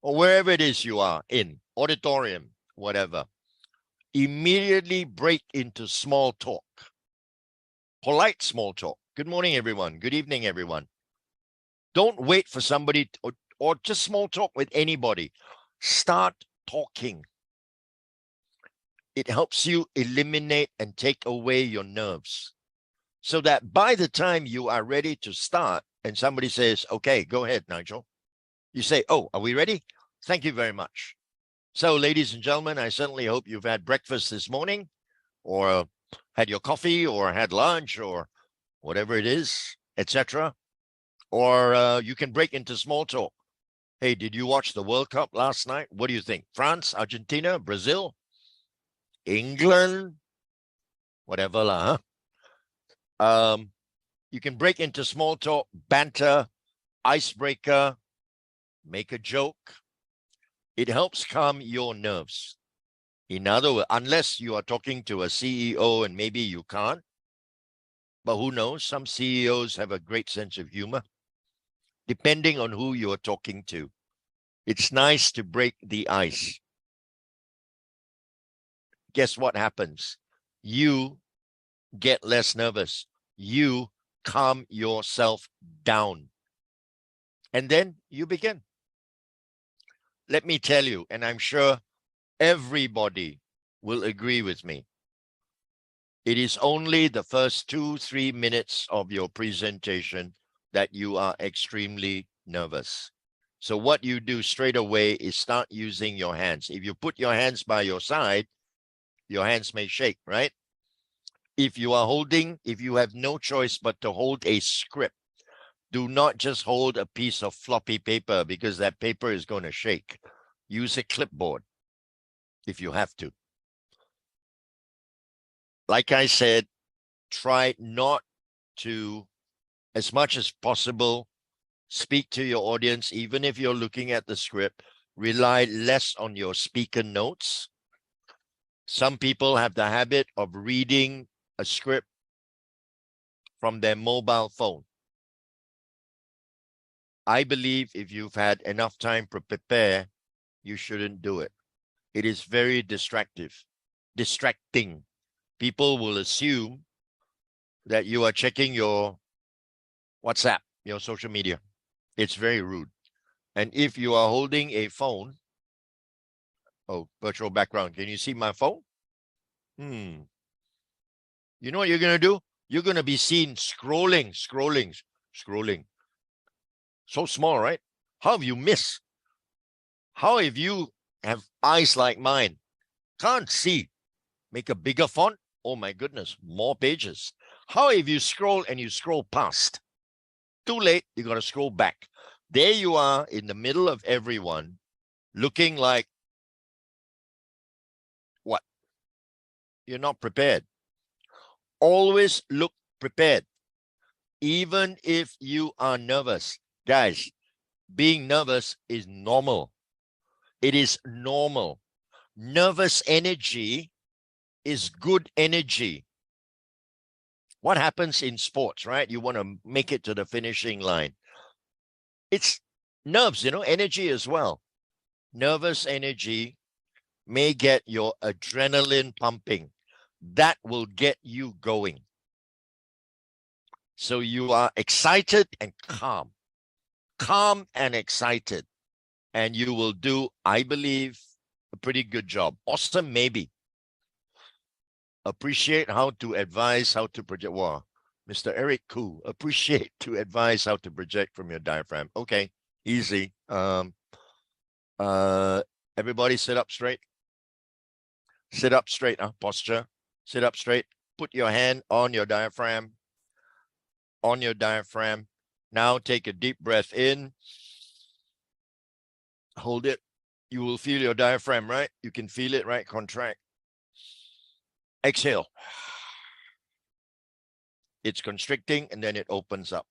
or wherever it is you are in, auditorium, whatever, immediately break into small talk. Polite small talk. Good morning, everyone. Good evening, everyone. Don't wait for somebody or just small talk with anybody. Start talking. It helps you eliminate and take away your nerves so that by the time you are ready to start and somebody says, okay, go ahead, Nigel, you say, oh, are we ready? Thank you very much. So, ladies and gentlemen, I certainly hope you've had breakfast this morning or had your coffee or had lunch or whatever it is, etc. Or you can break into small talk. Hey, did you watch the World Cup last night? What do you think? France, Argentina, Brazil, England, whatever lah. You can break into small talk, banter, icebreaker, make a joke. It helps calm your nerves. In other words, unless you are talking to a CEO and maybe you can't, but who knows? Some CEOs have a great sense of humor, depending on who you are talking to. It's nice to break the ice. Guess what happens? You get less nervous. You calm yourself down. And then you begin. Let me tell you, and I'm sure everybody will agree with me. It is only the first 2-3 minutes of your presentation that you are extremely nervous. So what you do straight away is start using your hands. If you put your hands by your side, your hands may shake, right? If you have no choice but to hold a script, do not just hold a piece of floppy paper because that paper is going to shake. Use a clipboard if you have to. Like I said, try not to, as much as possible, speak to your audience, even if you're looking at the script. Rely less on your speaker notes. Some people have the habit of reading a script from their mobile phone. I believe if you've had enough time to prepare, you shouldn't do it. It is very distracting. People will assume that you are checking your WhatsApp, your social media. It's very rude. And if you are holding a phone, oh, virtual background, can you see my phone? You know what you're going to do? You're going to be seen scrolling. So small, right? How have you missed? How if you have eyes like mine? Can't see. Make a bigger font. Oh my goodness, more pages. How if you scroll and you scroll past? Too late, you got to scroll back. There you are in the middle of everyone, looking like what? You're not prepared. Always look prepared, even if you are nervous. Guys, being nervous is normal. It is normal. Nervous energy is good energy. What happens in sports, right? You want to make it to the finishing line. It's nerves, energy as well. Nervous energy may get your adrenaline pumping. That will get you going. So you are excited and calm. Calm and excited. And you will do, I believe, a pretty good job. Awesome, maybe. Appreciate how to advise how to project. Wow, Mr. Eric Koo, appreciate to advise how to project from your diaphragm. Okay, easy. Everybody sit up straight. Sit up straight, posture. Sit up straight. Put your hand on your diaphragm. On your diaphragm. Now take a deep breath in. Hold it. You will feel your diaphragm, right? You can feel it, right? Contract. Exhale. It's constricting and then it opens up.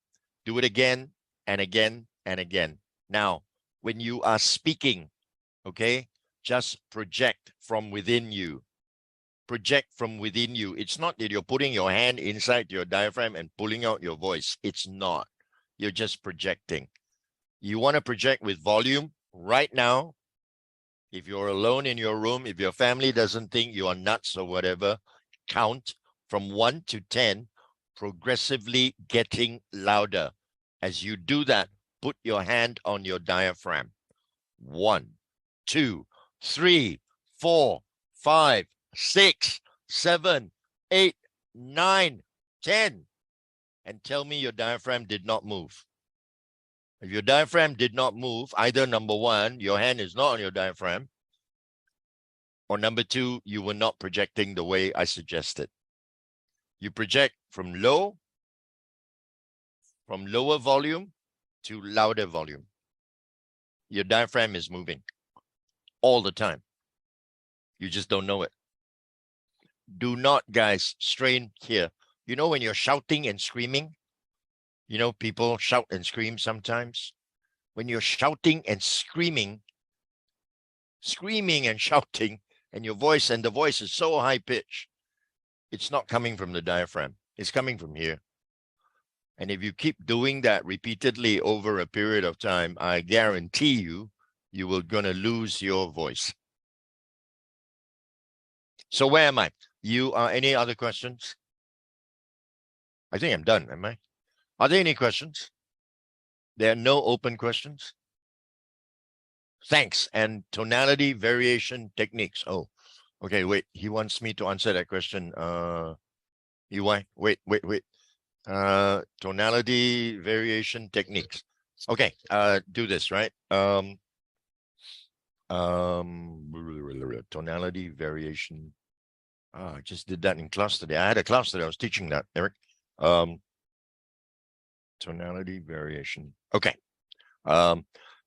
Do it again and again and again. Now, when you are speaking, okay, just project from within you. Project from within you. It's not that you're putting your hand inside your diaphragm and pulling out your voice. It's not. You're just projecting. You want to project with volume right now. If you're alone in your room, if your family doesn't think you are nuts or whatever, count from 1 to 10, progressively getting louder. As you do that, put your hand on your diaphragm. 1, 2, 3, 4, 5, 6, 7, 8, 9, 10. And tell me your diaphragm did not move. If your diaphragm did not move, either number one, your hand is not on your diaphragm, or number two, you were not projecting the way I suggested. You project from lower volume to louder volume. Your diaphragm is moving all the time. You just don't know it. Do not, guys, strain here. You know when you're shouting and screaming? You know, people shout and scream sometimes. When you're shouting and screaming and shouting, and the voice is so high pitched, it's not coming from the diaphragm. It's coming from here. And if you keep doing that repeatedly over a period of time, I guarantee you will gonna lose your voice. So where am I? Any other questions? I think I'm done, am I? Are there any questions? There are no open questions. Thanks. And tonality variation techniques. Oh, okay, wait. He wants me to answer that question. EY, wait. Tonality variation techniques. Okay, do this, right? Tonality variation. I just did that in class today. I had a class today. I was teaching that, Eric. Tonality variation. Okay.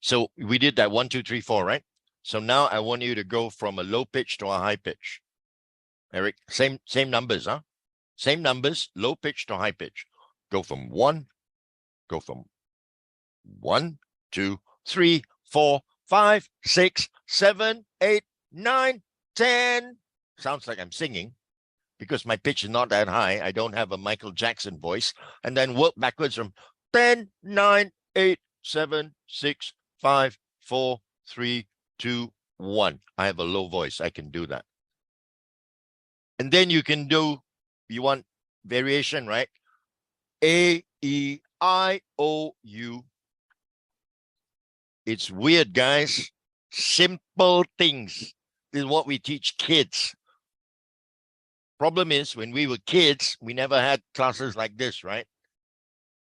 So we did that 1, 2, 3, 4, right? So now I want you to go from a low pitch to a high pitch. Eric, same numbers, huh? Same numbers, low pitch to high pitch. Go from 1, 2, 3, 4, 5, 6, 7, 8, 9, 10. Sounds like I'm singing because my pitch is not that high. I don't have a Michael Jackson voice. And then work backwards from 10, 9, 8, 7, 6, 5, 4, 3, 2, 1. I have a low voice. I can do that. And then you can do, you want variation, right? A, E, I, O, U. It's weird, guys. Simple things. This is what we teach kids. Problem is, when we were kids, we never had classes like this, right?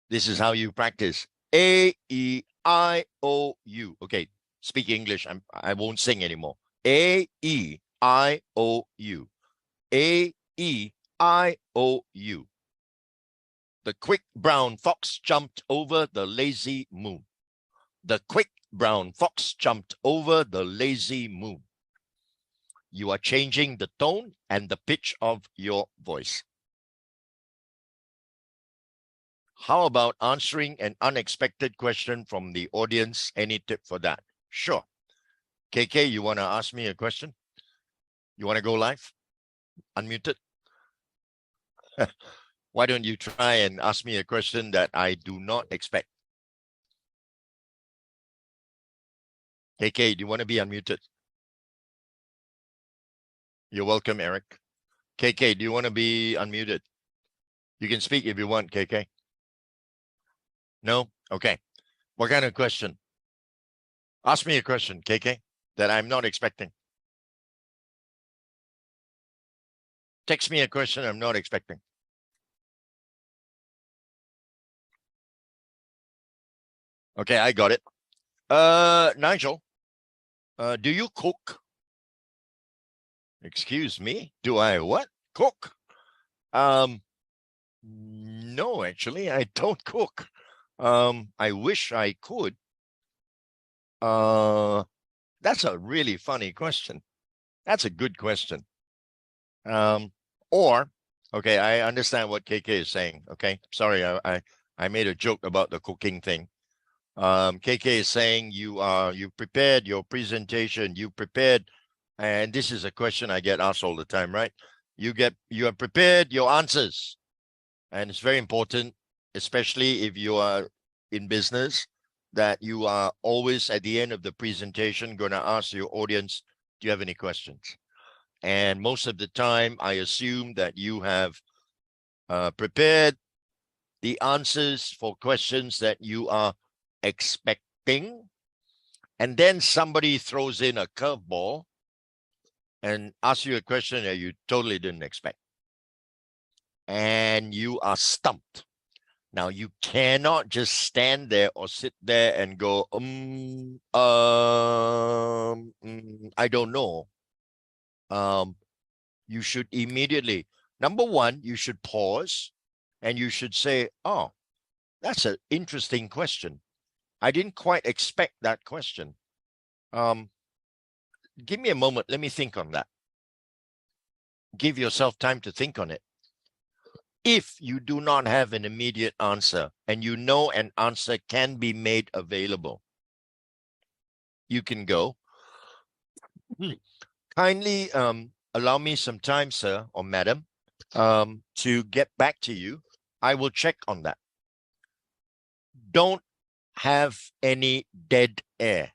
This is how you practice. A, E, I, O, U. Okay, speak English. I won't sing anymore. A, E, I, O, U. A, E, I, O, U. The quick brown fox jumped over the lazy moon. The quick brown fox jumped over the lazy moon. You are changing the tone and the pitch of your voice. How about answering an unexpected question from the audience? Any tip for that? Sure. KK, you want to ask me a question? You want to go live? Unmuted? Why don't you try and ask me a question that I do not expect? KK, do you want to be unmuted? You're welcome, Eric. KK, do you want to be unmuted? You can speak if you want, KK. No? Okay. What kind of question? Ask me a question, KK, that I'm not expecting. Text me a question I'm not expecting. Okay, I got it. Nigel, do you cook? Excuse me, do I what? Cook? No, actually, I don't cook. I wish I could. That's a really funny question. That's a good question. Okay, I understand what KK is saying. Okay, sorry, I made a joke about the cooking thing. KK is saying you prepared your presentation, you prepared, and this is a question I get asked all the time, right? You have prepared your answers, and it's very important, especially if you are in business, that you are always at the end of the presentation going to ask your audience, do you have any questions? And most of the time, I assume that you have prepared the answers for questions that you are expecting, and then somebody throws in a curveball and asks you a question that you totally didn't expect. And you are stumped. Now, you cannot just stand there or sit there and go, I don't know. You should immediately, number one, you should pause and you should say, oh, that's an interesting question. I didn't quite expect that question. Give me a moment. Let me think on that. Give yourself time to think on it. If you do not have an immediate answer and you know an answer can be made available, you can go, kindly allow me some time, sir or madam, to get back to you. I will check on that. Don't have any dead air.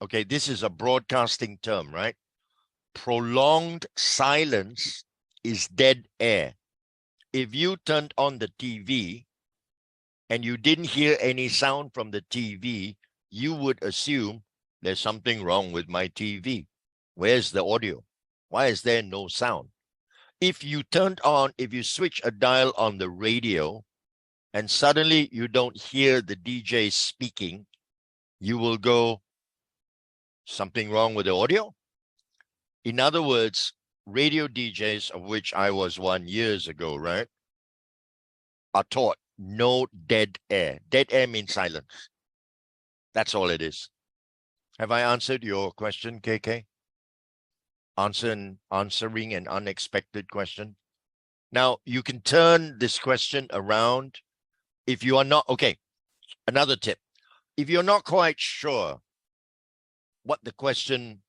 Okay, this is a broadcasting term, right? Prolonged silence is dead air. If you turned on the TV and you didn't hear any sound from the TV, you would assume there's something wrong with my TV. Where's the audio? Why is there no sound? If you switch a dial on the radio and suddenly you don't hear the DJ speaking, you will go, something wrong with the audio? In other words, radio DJs, of which I was one years ago, right, are taught no dead air. Dead air means silence. That's all it is. Have I answered your question, KK? Answering an unexpected question. Now, you can turn this question around if you are not, okay, another tip. If you're not quite sure what the question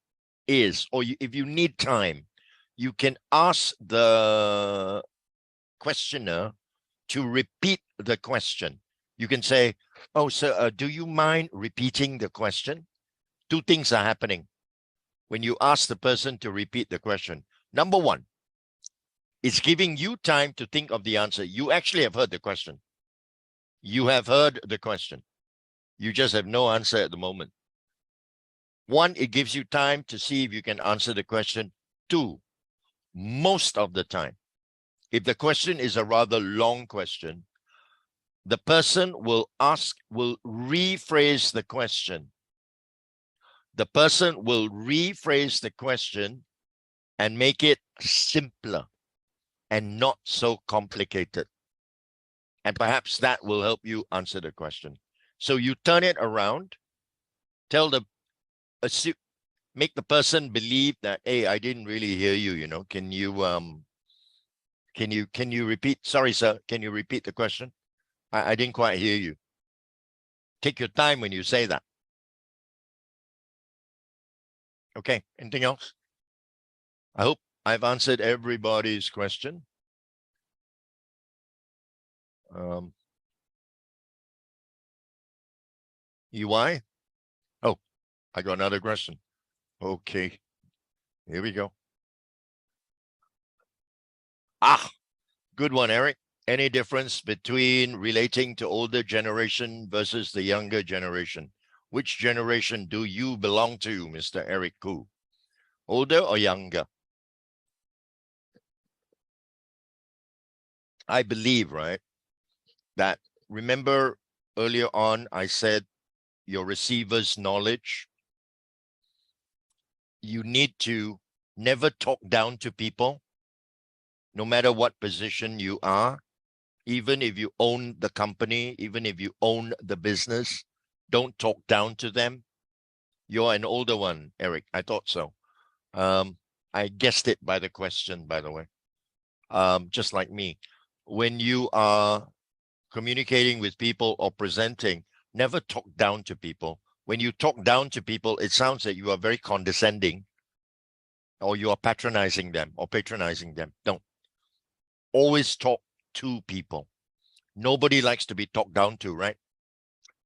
is, or if you need time, you can ask the questioner to repeat the question. You can say, oh, sir, do you mind repeating the question? Two things are happening when you ask the person to repeat the question. Number one, it's giving you time to think of the answer. You actually have heard the question. You have heard the question. You just have no answer at the moment. One, it gives you time to see if you can answer the question. Two, most of the time, if the question is a rather long question, the person will rephrase the question. The person will rephrase the question and make it simpler and not so complicated. And perhaps that will help you answer the question. So you turn it around, make the person believe that, hey, I didn't really hear you, you know. Can you repeat? Sorry, sir, can you repeat the question? I didn't quite hear you. Take your time when you say that. Okay, anything else? I hope I've answered everybody's question. UI? Oh, I got another question. Okay, here we go. Good one, Eric. Any difference between relating to older generation versus the younger generation? Which generation do you belong to, Mr. Eric Koo? Older or younger? I believe, right, that remember earlier on I said your receiver's knowledge. You need to never talk down to people, no matter what position you are. Even if you own the company, even if you own the business, don't talk down to them. You're an older one, Eric. I thought so. I guessed it by the question, by the way. Just like me. When you are communicating with people or presenting, never talk down to people. When you talk down to people, it sounds that you are very condescending or you are patronizing them. Don't. Always talk to people. Nobody likes to be talked down to, right?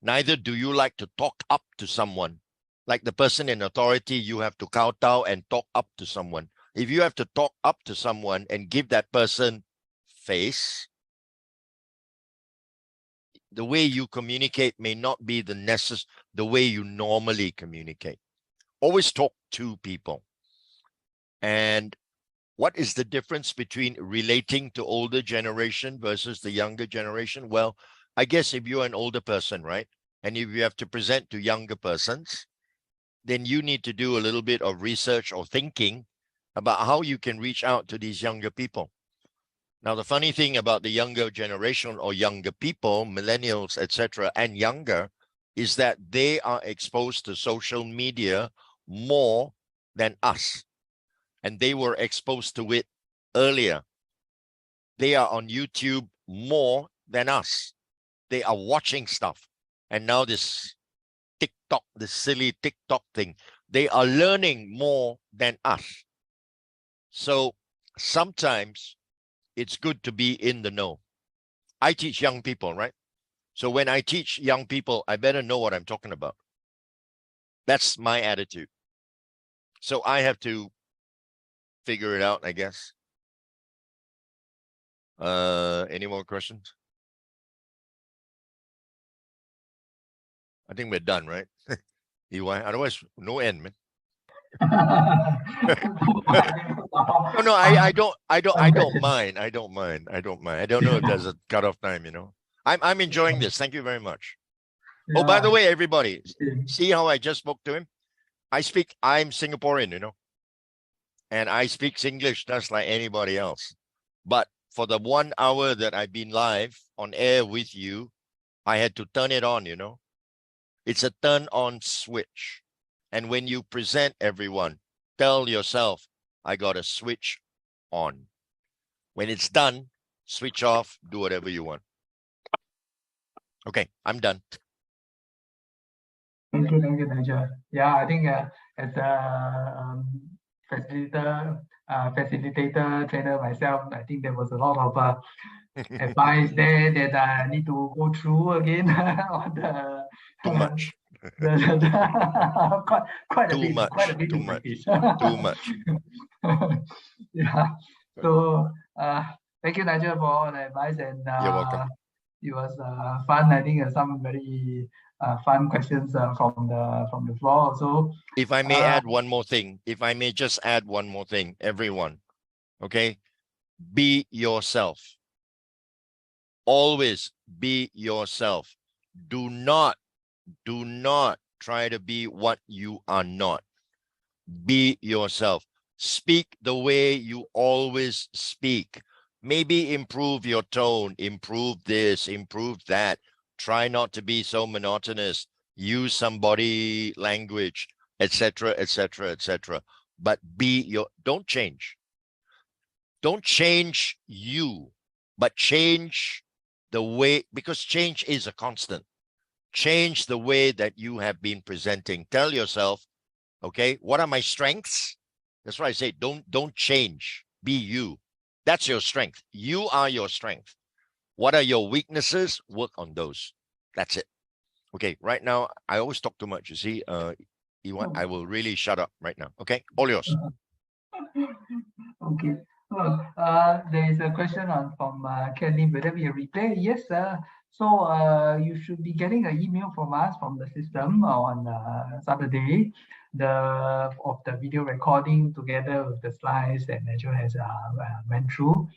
Neither do you like to talk up to someone. Like the person in authority, you have to kowtow and talk up to someone. If you have to talk up to someone and give that person face, the way you communicate may not be the way you normally communicate. Always talk to people. And what is the difference between relating to older generation versus the younger generation? Well, I guess if you're an older person, right? And if you have to present to younger persons, then you need to do a little bit of research or thinking about how you can reach out to these younger people. Now, the funny thing about the younger generation or younger people, millennials, etc., and younger, is that they are exposed to social media more than us. And they were exposed to it earlier. They are on YouTube more than us. They are watching stuff. And now this TikTok, this silly TikTok thing, they are learning more than us. So sometimes it's good to be in the know. I teach young people, right? So when I teach young people, I better know what I'm talking about. That's my attitude. So I have to figure it out, I guess. Any more questions? I think we're done, right? EY, otherwise no end, man. No, I don't mind. I don't mind. I don't know if there's a cutoff time, you know. I'm enjoying this. Thank you very much. Yeah. Oh, by the way, everybody, see how I just spoke to him? I'm Singaporean, you know, and I speak English just like anybody else. But for the 1 hour that I've been live on air with you, I had to turn it on, you know. It's a turn on switch. And when you present everyone, tell yourself, I got a switch on. When it's done, switch off, do whatever you want. Okay, I'm done. Thank you, Nigel. Yeah, I think as a facilitator, trainer myself, I think there was a lot of advice there that I need to go through again on the too much. quite a bit too to much. Too much. Yeah. So thank you, Nigel, for all the advice, and you're welcome. It was fun. I think some very fun questions from the floor also. If I may add one more thing, just add one more thing, everyone, okay? Be yourself. Always be yourself. Do not try to be what you are not. Be yourself. Speak the way you always speak. Maybe improve your tone, improve this, improve that. Try not to be so monotonous. Use some body language, etc., etc., etc. But don't change. Don't change you, but change the way, because change is a constant. Change the way that you have been presenting. Tell yourself, okay, what are my strengths? That's why I say don't change. Be you. That's your strength. You are your strength. What are your weaknesses? Work on those. That's it. Okay, right now, I always talk too much, you see. I will really shut up right now. Okay, all yours. Okay. There is a question from Kelly, whether we replay. Yes, so you should be getting an email from us from the system on Saturday, of the video recording together with the slides that Nigel has went through.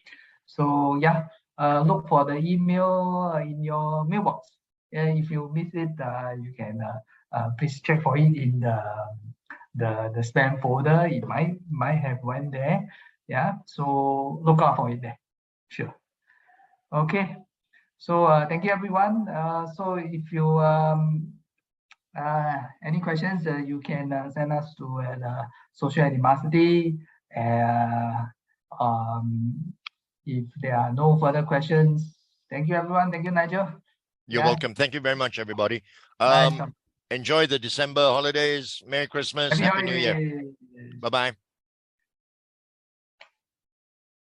So yeah, look for the email in your mailbox. If you miss it, you can please check for it in the spam folder. It might have went there. Yeah, so look out for it there. Sure. Okay. So thank you, everyone. So if you any questions, you can send us to Social Animosity. If there are no further questions, thank you, everyone. Thank you, Nigel. You're welcome. Thank you very much, everybody. Enjoy the December holidays. Merry Christmas. Happy New Year. Bye-bye.